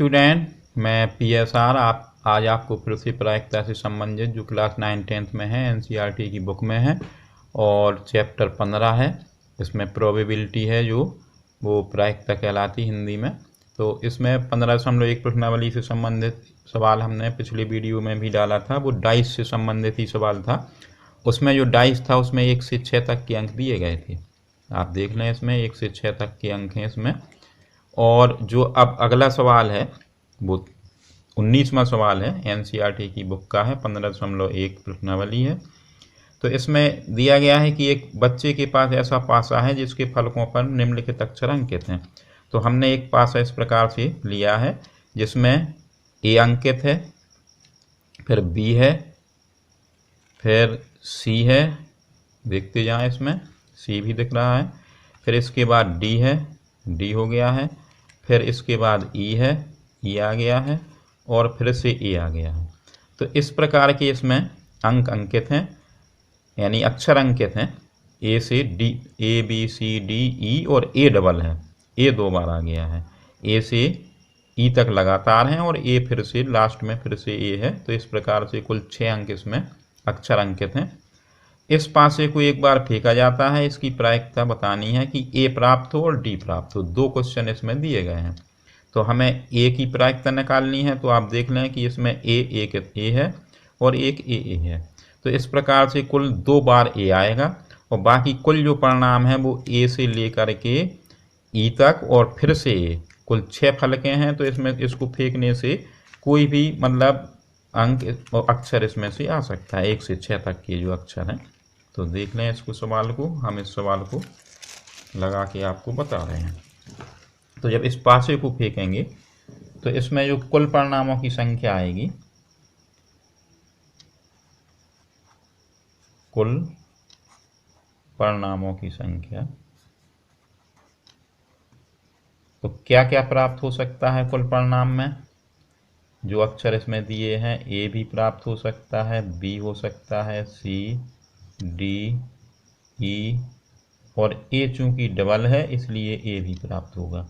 Student, मैं PSR आज आपको फिर से प्रायिकता से संबंधित जो क्लास 9-10 में है NCERT की बुक में है और चैप्टर 15 है। इसमें प्रोबेबिलिटी है जो वो प्रायिकता कहलाती हिंदी में। तो इसमें 15.1 प्रश्नावली से संबंधित सवाल हमने पिछले वीडियो में भी डाला था। वो डाइस से संबंधित ही सवाल था। उसमें जो डाइस था उसमें 1 से 6 तक के अंक दिए गए थे। आप देख लें, इसमें 1 से 6 तक के अंक हैं इसमें। और जो अब अगला सवाल है वो 19वां सवाल है, NCERT की बुक का है, 15.1 प्रश्नावली है। तो इसमें दिया गया है कि एक बच्चे के पास ऐसा पासा है जिसके फलकों पर निम्नलिखित अक्षर अंकित हैं। तो हमने एक पासा इस प्रकार से लिया है जिसमें A अंकित है, फिर B है, फिर C है, देखते जाएं, इसमें C भी दिख रहा है, फिर इसके बाद D है, D हो गया है, फिर इसके बाद E है, E आ गया है, और फिर से A आ गया है। तो इस प्रकार के इसमें अंक अंकित हैं, यानी अक्षर अंकित हैं। A से D, A B C D E और A डबल है, A 2 बार आ गया है। A से E तक लगातार हैं और A फिर से लास्ट में फिर से A है। तो इस प्रकार से कुल 6 अंक इसमें अक्षर अंकित हैं। इस पासे को एक बार फेंका जाता है। इसकी प्रायिकता बतानी है कि A प्राप्त हो और D प्राप्त हो। 2 क्वेश्चन इसमें दिए गए हैं। तो हमें A की प्रायिकता निकालनी है। तो आप देख लें कि इसमें एक A है और एक A है। तो इस प्रकार से कुल 2 बार A आएगा और बाकी कुल जो परिणाम है वो A से लेकर के E तक और फिर से A, कुल 6 फलके हैं। तो इसमें इसको फेंकने से कोई भी मतलब अंक और अक्षर इसमें से आ सकता है, 1 से 6 तक के जो अक्षर हैं। तो देख लें इसको, सवाल को हम इस सवाल को लगा के आपको बता रहे हैं। तो जब इस पासे को फेंकेंगे तो इसमें जो कुल परिणामों की संख्या आएगी, कुल परिणामों की संख्या, तो क्या क्या प्राप्त हो सकता है कुल परिणाम में? जो अक्षर इसमें दिए हैं, A भी प्राप्त हो सकता है, B हो सकता है, C D E और A चूंकि डबल है इसलिए A भी प्राप्त होगा।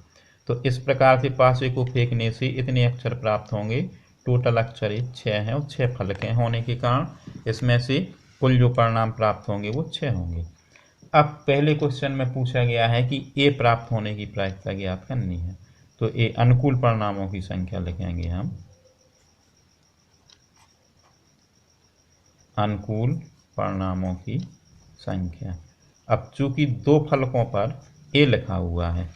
तो इस प्रकार से पासे को फेंकने से इतने अक्षर प्राप्त होंगे। टोटल अक्षर 6 हैं और 6 फलकें होने के कारण इसमें से कुल जो परिणाम प्राप्त होंगे वो 6 होंगे। अब पहले क्वेश्चन में पूछा गया है कि A प्राप्त होने की प्रायिकता ज्ञात करनी है। तो A अनुकूल परिणामों की संख्या लिखेंगे हम, अनुकूल परिणामों की संख्या। अब चूंकि 2 फलकों पर A लिखा हुआ है,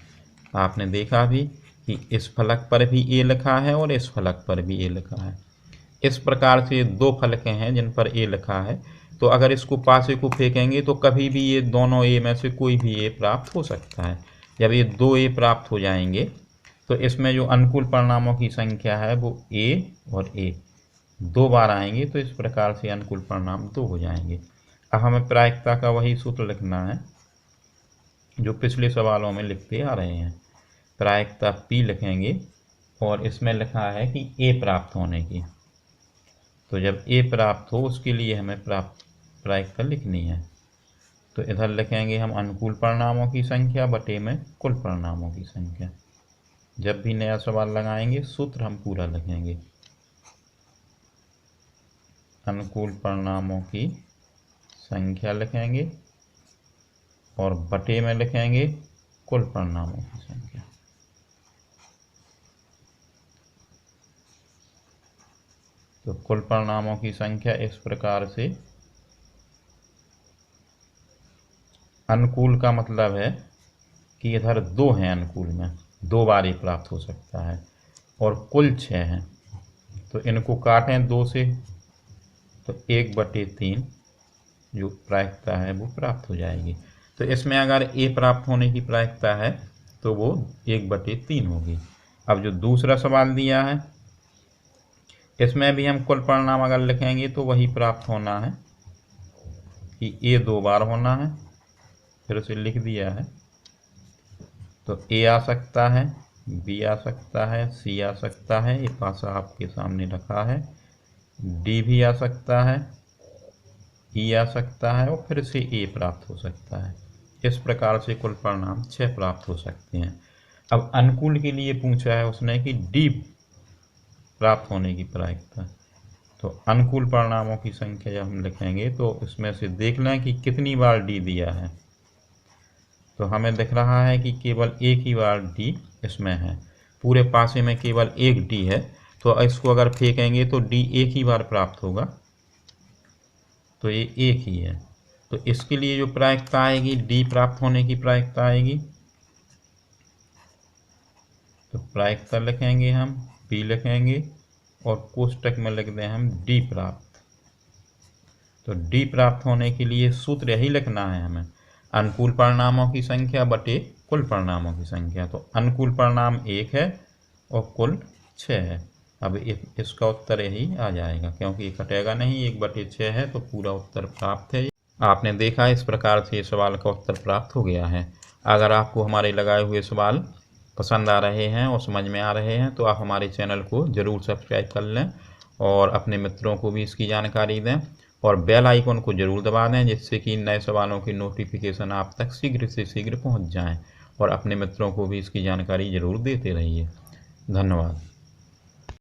आपने देखा भी कि इस फलक पर भी A लिखा है और इस फलक पर भी A लिखा है। इस प्रकार से 2 फलकें हैं जिन पर A लिखा है। तो अगर इसको पासे को फेंकेंगे तो कभी भी ये दोनों A में से कोई भी A प्राप्त हो सकता है। जब ये 2 A प्राप्त हो जाएंगे तो इसमें जो अनुकूल परिणामों की संख्या है वो A और A 2 बार आएंगे। तो इस प्रकार से अनुकूल परिणाम 2 हो जाएंगे। अब हमें प्रायिकता का वही सूत्र लिखना है जो पिछले सवालों में लिखते आ रहे हैं। प्रायिकता P लिखेंगे और इसमें लिखा है कि A प्राप्त होने की। तो जब A प्राप्त हो उसके लिए हमें प्रायिकता लिखनी है। तो इधर लिखेंगे हम अनुकूल परिणामों की संख्या बटे में कुल परिणामों की संख्या। जब भी नया सवाल लगाएंगे सूत्र हम पूरा लिखेंगे। अनुकूल परिणामों की संख्या लिखेंगे और बटे में लिखेंगे कुल परिणामों की संख्या। तो कुल परिणामों की संख्या इस प्रकार से, अनुकूल का मतलब है कि इधर 2 हैं, अनुकूल में 2 बार ही प्राप्त हो सकता है और कुल 6 हैं। तो इनको काटें 2 से तो 1/3 जो प्रायिकता है वो प्राप्त हो जाएगी। तो इसमें अगर A प्राप्त होने की प्रायिकता है तो वो 1/3 होगी। अब जो दूसरा सवाल दिया है इसमें भी हम कुल परिणाम अगर लिखेंगे तो वही प्राप्त होना है कि A 2 बार होना है। फिर उसे लिख दिया है। तो A आ सकता है, B आ सकता है, C आ सकता है, ये पासा आपके सामने रखा है, D भी आ सकता है, E आ सकता है और फिर से A प्राप्त हो सकता है। इस प्रकार से कुल परिणाम 6 प्राप्त हो सकते हैं। अब अनुकूल के लिए पूछा है उसने कि D प्राप्त होने की प्रायिकता। तो अनुकूल परिणामों की संख्या जब हम लिखेंगे तो इसमें से देख लें कि कितनी बार डी दिया है। तो हमें दिख रहा है कि केवल एक ही बार डी इसमें है, पूरे पासे में केवल एक डी है। तो इसको अगर फेंकेंगे तो डी एक ही बार प्राप्त होगा, तो ये एक ही है। तो इसके लिए जो प्रायिकता आएगी, डी प्राप्त होने की प्रायिकता आएगी, तो प्रायिकता लिखेंगे हम, बी लिखेंगे और कोष्टक में लिख दें हम डी प्राप्त। तो डी प्राप्त होने के लिए सूत्र यही लिखना है हमें, अनुकूल परिणामों की संख्या बटे कुल परिणामों की संख्या। तो अनुकूल परिणाम 1 है और कुल 6 है। अब इसका उत्तर यही आ जाएगा, क्योंकि ये कटेगा नहीं, 1/6 है, तो पूरा उत्तर प्राप्त है। आपने देखा इस प्रकार से सवाल का उत्तर प्राप्त हो गया है। अगर आपको हमारे लगाए हुए सवाल पसंद आ रहे हैं और समझ में आ रहे हैं तो आप हमारे चैनल को ज़रूर सब्सक्राइब कर लें और अपने मित्रों को भी इसकी जानकारी दें और बेल आइकन को ज़रूर दबा दें, जिससे कि नए सवालों की नोटिफिकेशन आप तक शीघ्र से शीघ्र पहुंच जाएं। और अपने मित्रों को भी इसकी जानकारी ज़रूर देते रहिए। धन्यवाद।